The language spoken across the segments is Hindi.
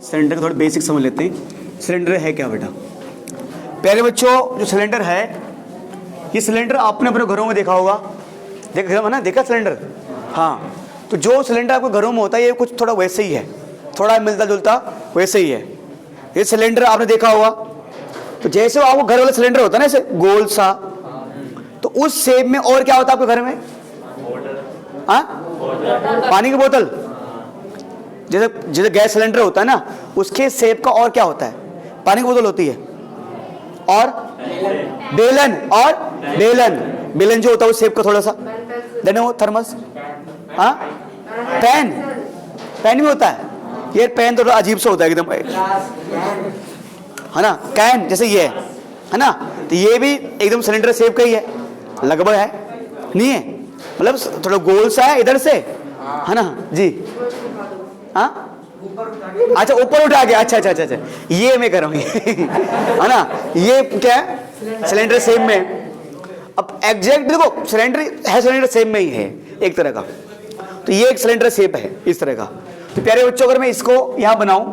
सिलेंडर का थोड़ा बेसिक समझ लेते हैं। सिलेंडर है क्या बेटा? प्यारे बच्चों, जो सिलेंडर है, ये सिलेंडर आपने अपने घरों में देखा होगा, देखा है ना, देखा सिलेंडर? हाँ, तो जो सिलेंडर आपके घरों में होता है ये कुछ थोड़ा वैसे ही है, थोड़ा मिलता जुलता वैसे ही है। ये सिलेंडर आपने देखा होगा, तो जैसे आपको घर वाला सिलेंडर होता है ना, ऐसे गोल सा, तो उस शेप में और क्या होता है आपके घर में? हाँ, पानी की बोतल। जैसे जैसे गैस सिलेंडर होता है ना, उसके शेप का और क्या होता है? पानी की बोतल होती है, और बेलन, और बेलन जो होता है उस शेप का थोड़ा सा, देने वो थर्मस। हाँ, पेन भी होता है। ये पेन थोड़ा अजीब सा होता है एकदम, है ना? कैन जैसे ये है ना, तो ये भी एकदम सिलेंडर शेप का ही है, लगभग है, नहीं है, मतलब थोड़ा गोल सा है इधर से, है ना जी? हाँ, अच्छा, ऊपर उठा के, अच्छा, ये मैं कर रहा हूँ है ना, ये क्या है? सिलेंडर शेप में। अब एग्जैक्ट देखो, सिलेंडर है, सिलेंडर शेप में ही है एक तरह का, तो ये एक सिलेंडर शेप है इस तरह का। तो प्यारे बच्चों, अगर मैं इसको यहां बनाऊं,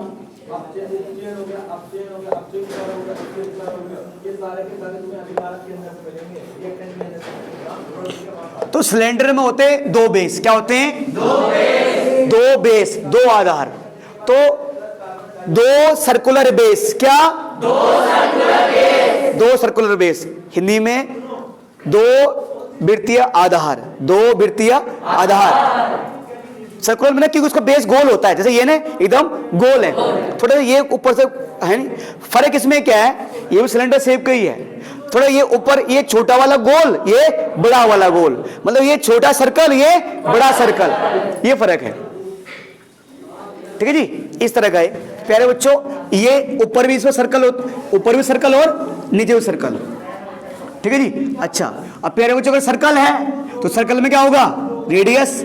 तो सिलेंडर में होते हैं दो बेस। क्या होते हैं? दो बेस, दो आधार। तो दो सर्कुलर बेस। क्या? दो सर्कुलर बेस। हिंदी में दो वृत्तीय आधार, दो वृत्तीय आधार। सर्कुलर में ना, क्योंकि उसका बेस गोल होता है, जैसे ये ना एकदम गोल है, थोड़ा ये ऊपर से है नहीं। फर्क इसमें क्या है? ये भी सिलेंडर शेप का ही है, थोड़ा ये ऊपर, ये छोटा वाला गोल, ये बड़ा वाला गोल, मतलब ये छोटा सर्कल, ये बड़ा सर्कल, ये फर्क है। ठीक है जी, इस तरह का है। प्यारे बच्चों, ये ऊपर भी इसमें सर्कल, ऊपर भी सर्कल और नीचे भी सर्कल। ठीक है जी। अच्छा, अब प्यारे बच्चों, अगर सर्कल है तो सर्कल में क्या होगा? रेडियस।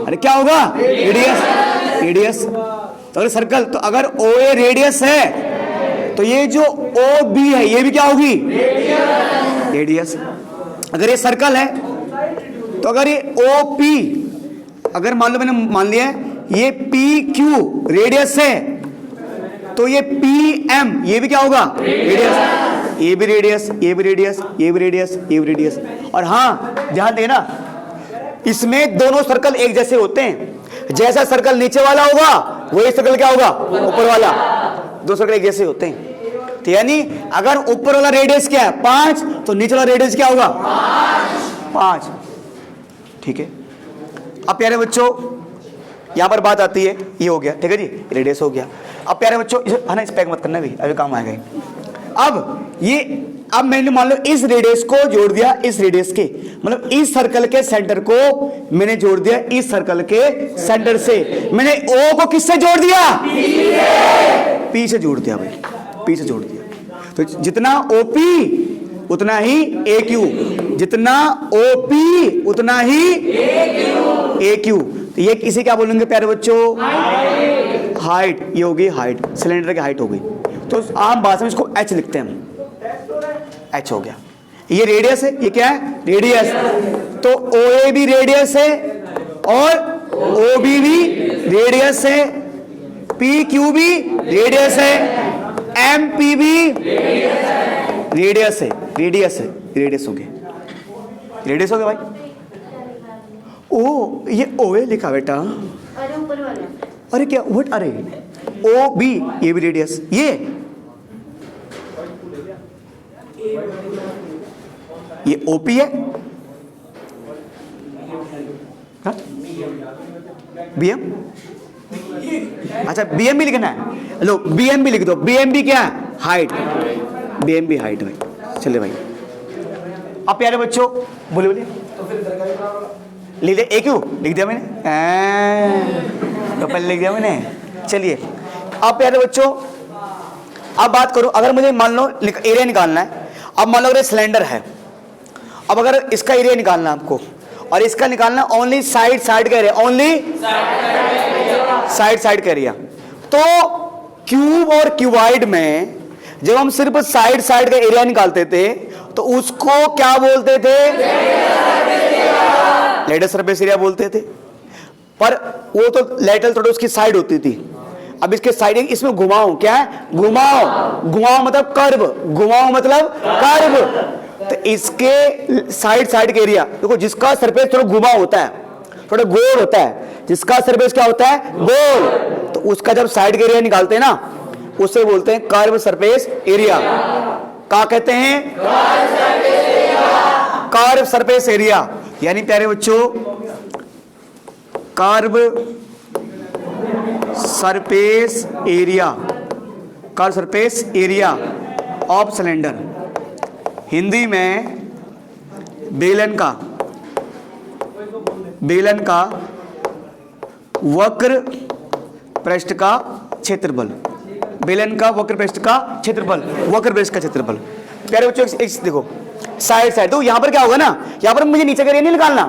अरे क्या होगा? रेडियस। तो अगर सर्कल, तो अगर ओ ए रेडियस है, तो ये जो ओ बी है ये भी क्या होगी? रेडियस। अगर ये सर्कल है, तो अगर ये ओ पी, अगर मान लो मैंने मान लिया ये पी क्यू रेडियस है, तो ये पी एम ये भी क्या होगा? रेडियस। ये भी रेडियस, ये भी रेडियस, ये भी रेडियस, ये भी रेडियस। और हाँ, ध्यान देना, इसमें दोनों सर्कल एक जैसे होते हैं। जैसा सर्कल नीचे वाला होगा वही सर्कल क्या होगा? ऊपर वाला। दो सर्कल एक जैसे होते हैं। तो यानी अगर ऊपर वाला रेडियस क्या है? 5, तो नीचे वाला रेडियस क्या होगा? 5। ठीक है। अब प्यारे बच्चों, यहां पर बात आती है, ये हो गया, ठीक है जी, रेडियस हो गया। अब प्यारे बच्चों, है ना, इस पैक मत करना भी, अभी काम आएगा। अब मैंने मान लो इस रेडियस को जोड़ दिया इस रेडियस के, मतलब इस सर्कल के सेंटर को मैंने जोड़ दिया इस सर्कल के सेंटर से। मैंने ओ को किससे जोड़ दिया? पी से जोड़ दिया भाई, पी से जोड़ दिया। तो जितना ओपी उतना ही ए क्यू, जितना ओपी उतना ही ए क्यू। तो ये किसे क्या बोलेंगे प्यारे बच्चों? हाइट। ये होगी हाइट, सिलेंडर की हाइट हो गई। तो आम भाषा में इसको एच लिखते हैं हम, एच हो गया। ये रेडियस है, ये क्या है? रेडियस। तो ओ ए भी रेडियस है और ओ बी भी रेडियस है, पी क्यू भी रेडियस है, एम पी भी रेडियस है, रेडियस है, रेडियस हो गया, रेडियस हो गया भाई। ओ, ये ओ ए लिखा बेटा, अरे ऊपर वाला, अरे क्या व्हाट? अरे ओ बी, ये भी रेडियस, ये ओपी है, बीएम। अच्छा, बीएम भी लिखना है, लो बीएम भी लिख दो। बीएम भी क्या है? हाइट। बीएम भी हाइट भाई। चलिए भाई, अब प्यारे बच्चों, बोले लिख दे, ए क्यू लिख दिया मैंने, तो पहले लिख दिया मैंने। चलिए, अब प्यारे बच्चों, अब बात करो, अगर मुझे मान लो एरिया निकालना है। अब मान लो अगर सिलेंडर है, अब अगर इसका एरिया निकालना है आपको, और इसका निकालना ओनली साइड का एरिया, ओनली साइड का एरिया। तो क्यूब और क्यूबाइड में जब हम सिर्फ साइड का एरिया निकालते थे, तो उसको क्या बोलते थे? लेटरल सरफेस एरिया बोलते थे। पर वो तो लेटरल थोड़ी उसकी साइड होती थी, अब इसके साइड इसमें घुमाओ, क्या है घुमाओ, घुमाओ मतलब कर्व, घुमाओ मतलब कर्व। तो इसके साइड साइड के एरिया देखो, जिसका सरफेस थोड़ा घुमा होता है, थोड़ा गोल होता है, जिसका सरफेस क्या होता है गोल, तो उसका जब साइड के एरिया निकालते हैं ना, उसे बोलते हैं कर्व सरफेस एरिया। क्या कहते हैं? Curve surface area. यानी प्यारे बच्चों, curve surface area, curve surface area of cylinder, Hindi में बेलन का वक्र पृष्ठ का क्षेत्रफल, बेलन का वक्र पृष्ठ का क्षेत्रफल, वक्र पृष्ठ का क्षेत्रफल। प्यारे बच्चों एक देखो, साइड साइड, तो यहां पर क्या होगा ना, यहां पर मुझे नीचे का एरिया नहीं निकालना,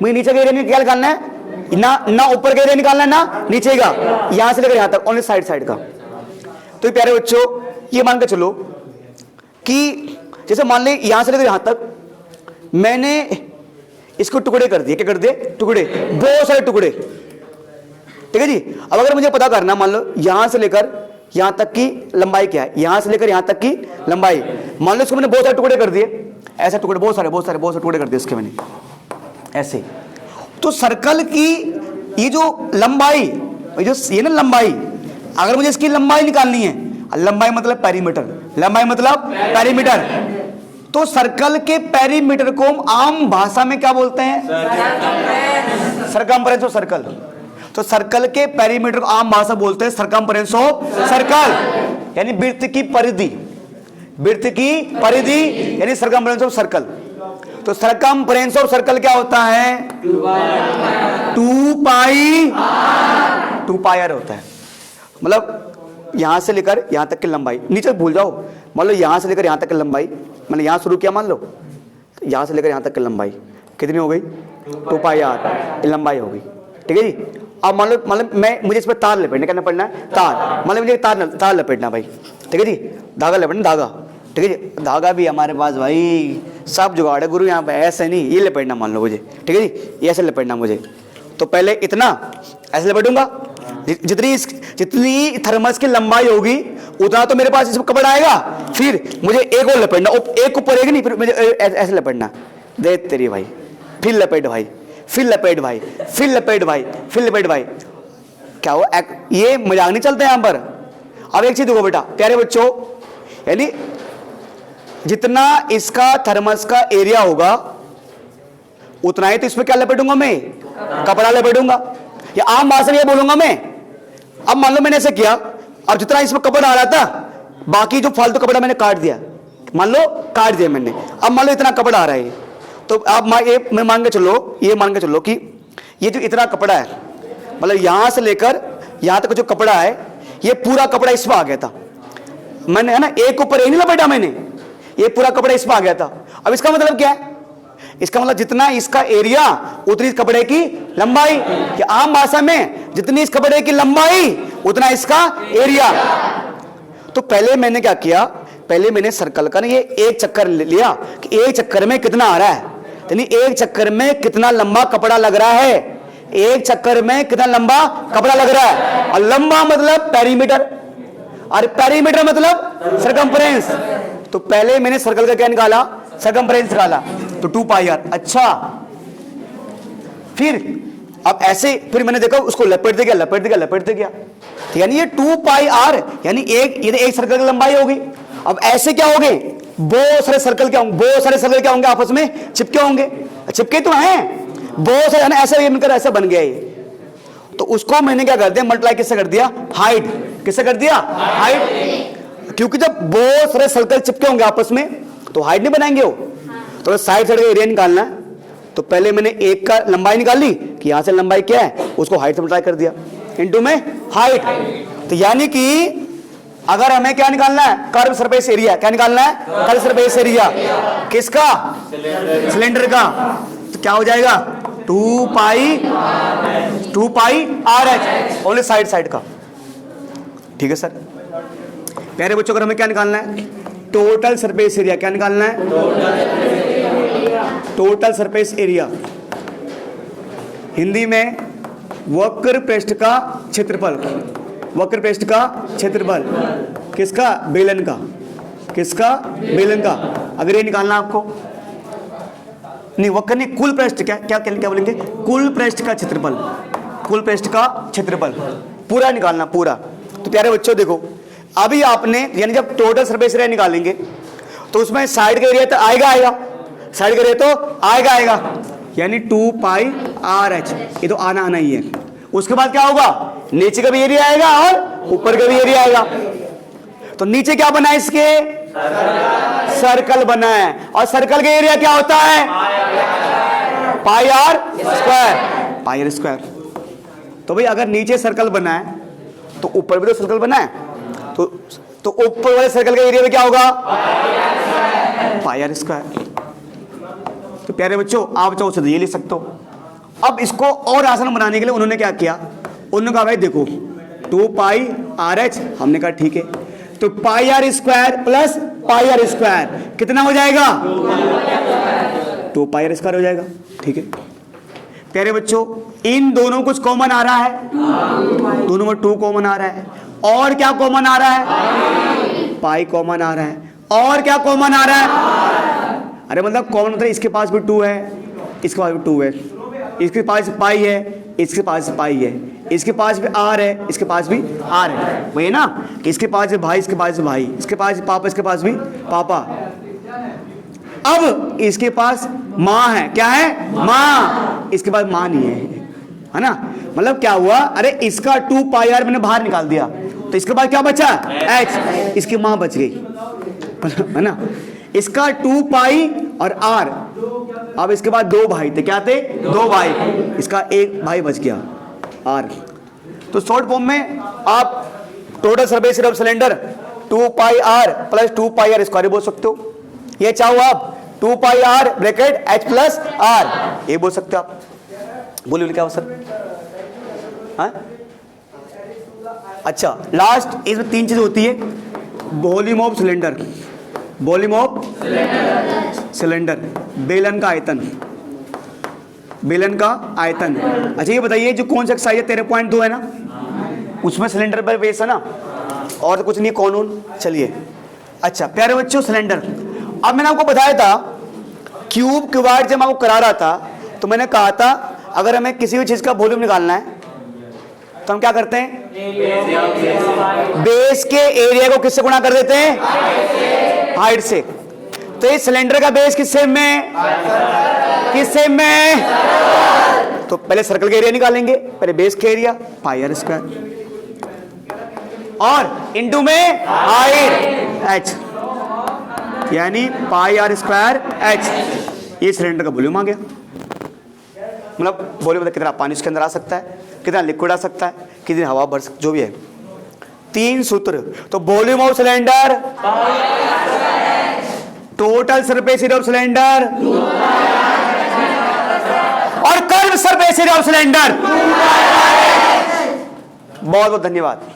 मुझे नीचे का एरिया क्या निकालना है, ना ऊपर का एरिया निकालना है ना नीचे का, यहां से लेकर यहां तक, ओनली साइड साइड का। तो प्यारे बच्चों ये मान के चलो कि जैसे मान ले यहां से लेकर यहां तक मैंने इसको टुकड़े कर दिए, क्या कर दिए टुकड़े, बहुत सारे टुकड़े, ठीक है जी। अब अगर मुझे पता करना, मान लो यहां से लेकर यहां तक की लंबाई क्या है, यहां से लेकर यहां तक की लंबाई, मान लो इसको मैंने बहुत सारे टुकड़े कर दिए, ऐसे टुकड़े बहुत सारे टुकड़े कर दिए इसके मैंने ऐसे। तो सर्कल की ये जो लंबाई, ये ना लंबाई, अगर मुझे इसकी लंबाई निकालनी है, लंबाई मतलब पेरीमीटर, लंबाई मतलब पेरीमीटर, तो सर्कल के पेरीमीटर को हम आम भाषा में क्या बोलते हैं, सरकमफ्रेंस ऑफ सर्कल। तो सर्कल के पेरीमीटर को आम भाषा बोलते हैं सरकमफ्रेंस ऑफ सर्कल, यानी वृत्त की परिधि, वृत्त की परिधि यानी सरकमफ्रेंस ऑफ सर्कल। तो सरकमफ्रेंस ऑफ सर्कल क्या होता है, 2 पाई आर होता है। मतलब यहां से लेकर यहां तक की लंबाई, नीचे भूल जाओ, मान लो यहां से लेकर यहां तक की लंबाई, मैंने यहां शुरू किया, मान लो यहां से लेकर यहां तक की लंबाई कितनी हो गई, 2 पाई आर लंबाई हो गई, ठीक है जी। अब मान लो मैं मुझे इस पर तार लपेटने, करना पड़ना है तार, मान लो मुझे तार लपेटना भाई, ठीक है जी, धागा लपेटना, धागा, ठीक है जी, धागा भी हमारे पास भाई सब जुगाड़ है गुरु यहाँ पे, ऐसे नहीं, ये लपेटना मान लो मुझे, ठीक है जी, ये ऐसे लपेटना मुझे। तो पहले इतना ऐसे लपेटूंगा, जितनी थर्मस की लंबाई होगी उतना तो मेरे पास इसमें कपड़ आएगा, फिर मुझे एक और लपेटना, एक ऊपर एक नहीं, फिर मुझे ऐसे लपेटना, दे तेरी भाई, फिर लपेट भाई, फिर लपेट भाई, फिर लपेट भाई, फिर लपेट भाई। क्या हो, ये मजाक नहीं चलता यहां पर। अब एक चीज देखो बेटा प्यारे बच्चों, यानी जितना इसका थर्मस का एरिया होगा उतना ही तो इसमें क्या लपेटूंगा मैं, कपड़ा लपेटूंगा, या आम भाषा में बोलूंगा मैं। अब मान लो मैंने ऐसे किया, अब जितना इसमें कपड़ा आ रहा था, बाकी जो फालतू कपड़ा मैंने काट दिया, मान लो काट दिया मैंने, अब मान लो इतना कपड़ा आ रहा है, तो अब मैं मान के चलो, ये मान के चलो कि ये जो इतना कपड़ा है, मतलब यहां से लेकर यहां तक जो कपड़ा है, ये पूरा कपड़ा इसमें आ गया था, मैंने है ना एक ऊपर एक नहीं लपेटा मैंने, ये पूरा कपड़ा इसमें आ गया था। अब इसका मतलब क्या है, इसका मतलब जितना इसका एरिया उतनी इस कपड़े की लंबाई, कि आम भाषा में जितनी इस कपड़े की लंबाई उतना इसका एरिया। तो पहले मैंने क्या किया, पहले मैंने सर्कल का ना ये एक चक्कर लिया कि एक चक्कर में कितना आ रहा है, यानी एक चक्कर में कितना लंबा कपड़ा लग रहा है, एक चक्कर में कितना लंबा कपड़ा लग रहा है, और लंबा मतलब पेरीमीटर, और पेरीमीटर मतलब सरकमफ्रेंस। तो पहले मैंने सर्कल का क्या निकाला, सरकमफ्रेंस निकाला, तो 2 पाई आर। अच्छा, फिर अब ऐसे फिर मैंने देखा उसको लपेट दे गया, यानी ये 2 पाई आर, यानी एक सर्कल की लंबाई होगी। अब ऐसे क्या होंगे, बहुत सारे सर्कल क्या होंगे आपस में चिपके होंगे, चिपके तो हैं बहुत सारे, ऐसे मिलकर ऐसा बन गया ये। तो उसको मैंने क्या कर दिया, मल्टीप्लाई किससे कर दिया, हाइट, किससे कर दिया, हाइट, क्योंकि जब बहुत सारे सर्कल चिपके होंगे आपस में तो हाइट नहीं बनाएंगे वो, तो साइड साइड का एरिया निकालना है। तो पहले मैंने एक का लंबाई निकाल ली कि यहां से लंबाई क्या है, उसको हाइट से मल्टीप्लाई कर दिया, इनटू में हाइट। तो यानी कि अगर हमें क्या निकालना है, कर्व सरफेस एरिया, क्या निकालना है, कर्व सरफेस एरिया किसका, सिलेंडर का, तो क्या हो जाएगा 2 pi r h, only side side का, ठीक है सर। प्यारे बच्चों अगर हमें क्या निकालना है, टोटल सरफेस एरिया, क्या निकालना है, टोटल सरफेस एरिया, हिंदी में वक्र पृष्ठ का क्षेत्रफल, वक्र पृष्ठ का क्षेत्रफल किसका? बेलन का। किसका? बेलन का। अगर ये निकालना आपको, नहीं वक्र नहीं, कुल पृष्ठ, क्या क्या क्या बोलेंगे? कुल पृष्ठ का क्षेत्रफल। कुल पृष्ठ का क्षेत्रफल पूरा निकालना, पूरा। तो प्यारे बच्चों देखो, अभी आपने यानी जब टोटल सरफेस एरिया निकालेंगे तो उसमें साइड का एरिया तो आएगा, साइड का एरिया तो आएगा, यानी 2 पाई आर एच, ये तो आना ही है। उसके बाद क्या होगा? नीचे का भी एरिया आएगा और ऊपर का भी एरिया आएगा। तो नीचे क्या बना है इसके? सर्कल बना है, और सर्कल का एरिया क्या होता है? Pi r square. Pi r square. तो भाई अगर नीचे सर्कल बना है तो ऊपर भी तो सर्कल बना है, तो ऊपर वाले सर्कल का एरिया में क्या होगा? पाई आर स्क्वायर। तो प्यारे बच्चों आप चाहो तो ये लिख सकते हो। अब इसको और आसान बनाने के लिए उन्होंने क्या किया? उन्होंने कहा भाई देखो 2 पाई आर एच, हमने कहा ठीक है, तो pi r square plus pi r square कितना हो जाएगा? 2 पाई आर स्क्वायर हो जाएगा। ठीक है प्यारे बच्चों, इन दोनों कुछ कॉमन आ रहा है, दोनों में 2 कॉमन आ रहा है, और क्या कॉमन आ रहा है? पाई कॉमन आ रहा है, और क्या कॉमन आ रहा है? अरे मतलब कॉमन मतलब इसके पास भी 2 है, इसके पास भी 2 है, इसके पास पाई है, इसके पास पाई है, इसके पास भी आर है, इसके पास भी आर है, वही ना कि इसके पास भी भाई, इसके पास भी भाई, इसके पास भी पापा, इसके पास भी पापा। अब इसके पास माँ है, क्या है? माँ। इसके पास माँ नहीं है ना? मतलब क्या हुआ? अरे इसका 2 पाई आर मैंने बाहर निकाल दिया, तो इसके बाद क्या बचा? एच। इसकी माँ बच गई, है ना? इसका 2 पाई और आर। अब इसके बाद 2 भाई थे, क्या थे? 2 भाई, इसका 1 भाई बच गया, आर। तो शॉर्ट फॉर्म में आप total surface area of cylinder 2 pi r plus 2 pi r square बोल सकते हो। ये चाहो आप 2 pi r bracket h plus r, ये बोल सकते हो आप। बोलिए क्या हो सर? हाँ? अच्छा, लास्ट इसमें 3 चीज होती है। Volume of cylinder, volume of cylinder, बेलन का आयतन, बेलन का आयतन। अच्छा ये बताइए जो कौन सा एक्सरसाइज है 13.2 है ना, उसमें सिलेंडर पर बेस है ना, और तो कुछ नहीं कानून। चलिए अच्छा प्यारे बच्चों, सिलेंडर, अब मैंने आपको बताया था क्यूब क्यूबाइड, जब मैं आपको करा रहा था तो मैंने कहा था अगर हमें किसी भी चीज का वॉल्यूम निकालना है तो हम क्या करते हैं? बेस के एरिया को किससे गुणा कर देते हैं? हाइट से। तो ये सिलेंडर का बेस किस सेम में? किस सेम में? तो पहले सर्कल का एरिया निकालेंगे, पहले बेस का एरिया पाई आर स्क्वायर और इनटू में हाइट एच, यानी पाई आर स्क्वायर एच। ये सिलेंडर का वॉल्यूम आ गया। मतलब वॉल्यूम मतलब कितना पानी उसके अंदर आ सकता है, कितना लिक्विड आ सकता है, कितनी हवा भर सकती, जो भी है। 3 सूत्र। तो volume of cylinder, total surface area of cylinder और curve surface area of cylinder. बहुत बहुत धन्यवाद।